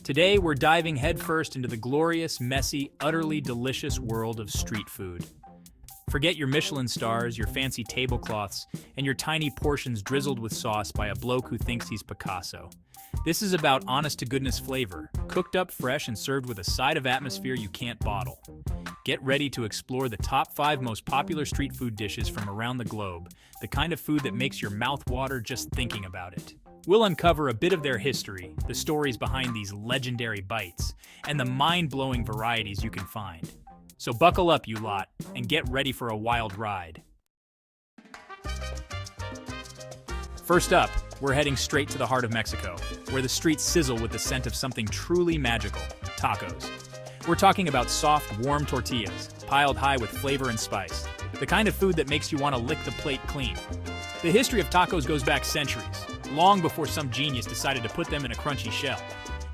Today, we're diving headfirst into the glorious, messy, utterly delicious world of street food. Forget your Michelin stars, your fancy tablecloths, and your tiny portions drizzled with sauce by a bloke who thinks he's Picasso. This is about honest-to-goodness flavor, cooked up fresh and served with a side of atmosphere you can't bottle. Get ready to explore the top 5 most popular street food dishes from around the globe, the kind of food that makes your mouth water just thinking about it. We'll uncover a bit of their history, the stories behind these legendary bites, and the mind-blowing varieties you can find. So buckle up, you lot, and get ready for a wild ride. First up, we're heading straight to the heart of Mexico, where the streets sizzle with the scent of something truly magical: tacos. We're talking about soft, warm tortillas, piled high with flavor and spice, the kind of food that makes you want to lick the plate clean. The history of tacos goes back centuries, long before some genius decided to put them in a crunchy shell.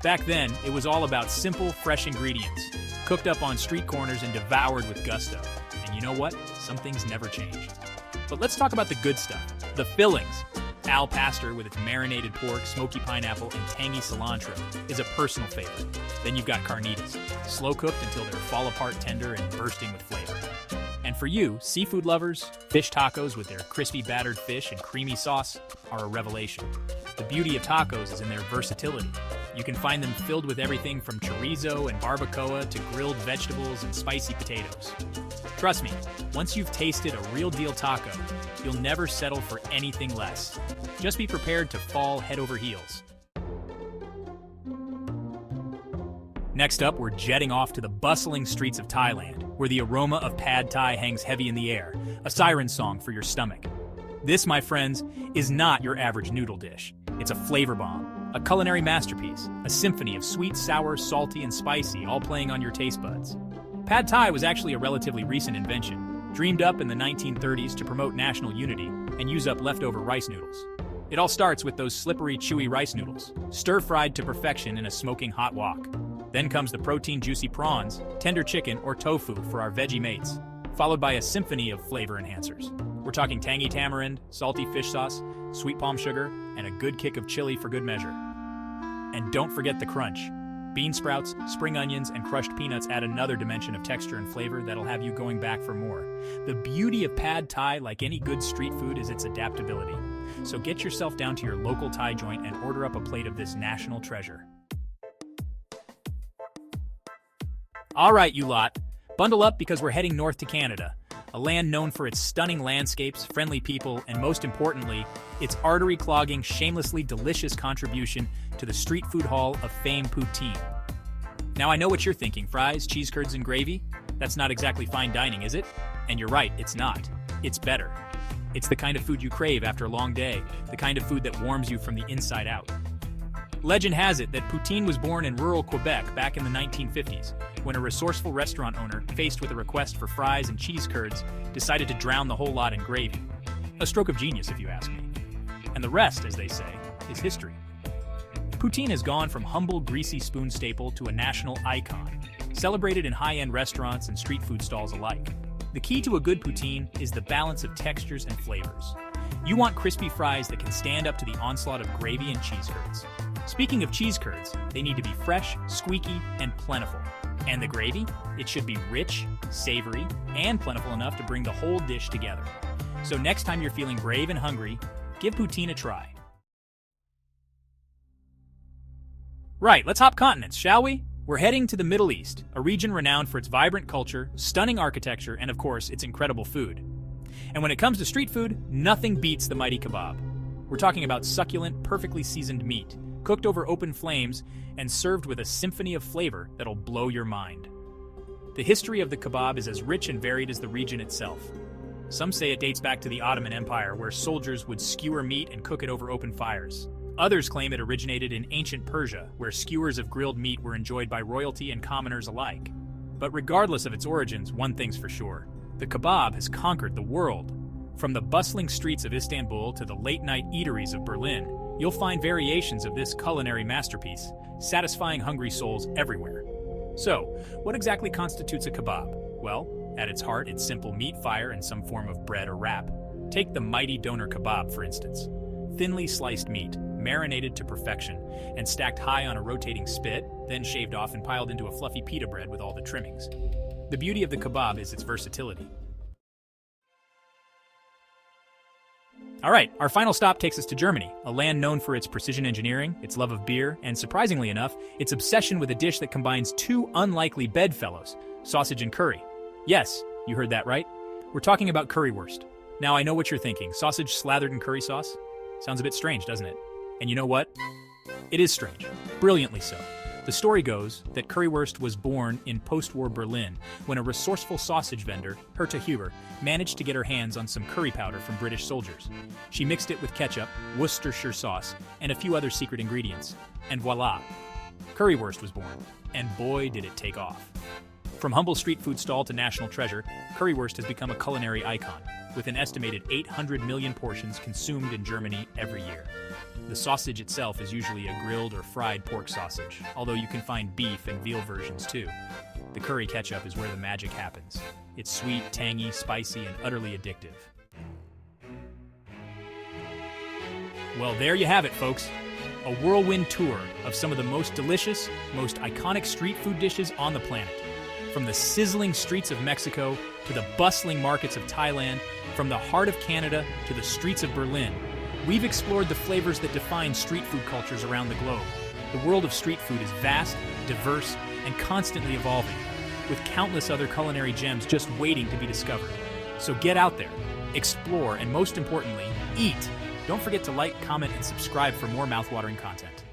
Back then, it was all about simple, fresh ingredients, cooked up on street corners and devoured with gusto. And you know what? Some things never change. But let's talk about the good stuff, the fillings. Al pastor with its marinated pork, smoky pineapple, and tangy cilantro is a personal favorite. Then you've got carnitas, slow cooked until they're fall-apart tender and bursting with flavor. And for you, seafood lovers, fish tacos with their crispy battered fish and creamy sauce are a revelation. The beauty of tacos is in their versatility. You can find them filled with everything from chorizo and barbacoa to grilled vegetables and spicy potatoes. Trust me, once you've tasted a real deal taco, you'll never settle for anything less. Just be prepared to fall head over heels. Next up, we're jetting off to the bustling streets of Thailand, where the aroma of pad thai hangs heavy in the air, a siren song for your stomach. This, my friends, is not your average noodle dish. It's a flavor bomb, a culinary masterpiece, a symphony of sweet, sour, salty, and spicy, all playing on your taste buds. Pad thai was actually a relatively recent invention, dreamed up in the 1930s to promote national unity and use up leftover rice noodles. It all starts with those slippery, chewy rice noodles, stir-fried to perfection in a smoking hot wok. Then comes the protein-juicy prawns, tender chicken, or tofu for our veggie mates, followed by a symphony of flavor enhancers. We're talking tangy tamarind, salty fish sauce, sweet palm sugar, and a good kick of chili for good measure. And don't forget the crunch. Bean sprouts, spring onions, and crushed peanuts add another dimension of texture and flavor that'll have you going back for more. The beauty of pad thai, like any good street food, is its adaptability. So get yourself down to your local Thai joint and order up a plate of this national treasure. All right, you lot, bundle up because we're heading north to Canada, a land known for its stunning landscapes, friendly people, and most importantly, its artery-clogging, shamelessly delicious contribution to the street food hall of fame, Poutine. Now I know what you're thinking: fries, cheese curds, and gravy? That's not exactly fine dining, is it? And you're right, it's not. It's better. It's the kind of food you crave after a long day, the kind of food that warms you from the inside out. Legend has it that Poutine was born in rural Quebec back in the 1950s, when a resourceful restaurant owner, faced with a request for fries and cheese curds, decided to drown the whole lot in gravy. A stroke of genius, if you ask me. And the rest, as they say, is history. Poutine has gone from humble, greasy spoon staple to a national icon, celebrated in high-end restaurants and street food stalls alike. The key to a good poutine is the balance of textures and flavors. You want crispy fries that can stand up to the onslaught of gravy and cheese curds. Speaking of cheese curds, they need to be fresh, squeaky, and plentiful. And the gravy? It should be rich, savory, and plentiful enough to bring the whole dish together. So next time you're feeling brave and hungry, give poutine a try. Right, let's hop continents, shall we? We're heading to the Middle East, a region renowned for its vibrant culture, stunning architecture, and of course, its incredible food. And when it comes to street food, nothing beats the mighty kebab. We're talking about succulent, perfectly seasoned meat, cooked over open flames, and served with a symphony of flavor that'll blow your mind. The history of the kebab is as rich and varied as the region itself. Some say it dates back to the Ottoman Empire, where soldiers would skewer meat and cook it over open fires. Others claim it originated in ancient Persia, where skewers of grilled meat were enjoyed by royalty and commoners alike. But regardless of its origins, one thing's for sure: the kebab has conquered the world. From the bustling streets of Istanbul to the late-night eateries of Berlin, you'll find variations of this culinary masterpiece, satisfying hungry souls everywhere. So, what exactly constitutes a kebab? Well, at its heart, it's simple meat, fire, and some form of bread or wrap. Take the mighty doner kebab, for instance. Thinly sliced meat, marinated to perfection, and stacked high on a rotating spit, then shaved off and piled into a fluffy pita bread with all the trimmings. The beauty of the kebab is its versatility. All right, our final stop takes us to Germany, a land known for its precision engineering, its love of beer, and surprisingly enough, its obsession with a dish that combines two unlikely bedfellows, sausage and curry. Yes, you heard that right. We're talking about currywurst. Now, I know what you're thinking. Sausage slathered in curry sauce? Sounds a bit strange, doesn't it? And you know what? It is strange. Brilliantly so. The story goes that currywurst was born in post-war Berlin when a resourceful sausage vendor, Herta Huber, managed to get her hands on some curry powder from British soldiers. She mixed it with ketchup, Worcestershire sauce, and a few other secret ingredients. And voila! Currywurst was born. And boy, did it take off. From humble street food stall to national treasure, currywurst has become a culinary icon, with an estimated 800 million portions consumed in Germany every year. The sausage itself is usually a grilled or fried pork sausage, although you can find beef and veal versions too. The curry ketchup is where the magic happens. It's sweet, tangy, spicy, and utterly addictive. Well, there you have it, folks. A whirlwind tour of some of the most delicious, most iconic street food dishes on the planet. From the sizzling streets of Mexico to the bustling markets of Thailand, from the heart of Canada to the streets of Berlin, we've explored the flavors that define street food cultures around the globe. The world of street food is vast, diverse, and constantly evolving, with countless other culinary gems just waiting to be discovered. So get out there, explore, and most importantly, eat. Don't forget to like, comment, and subscribe for more mouthwatering content.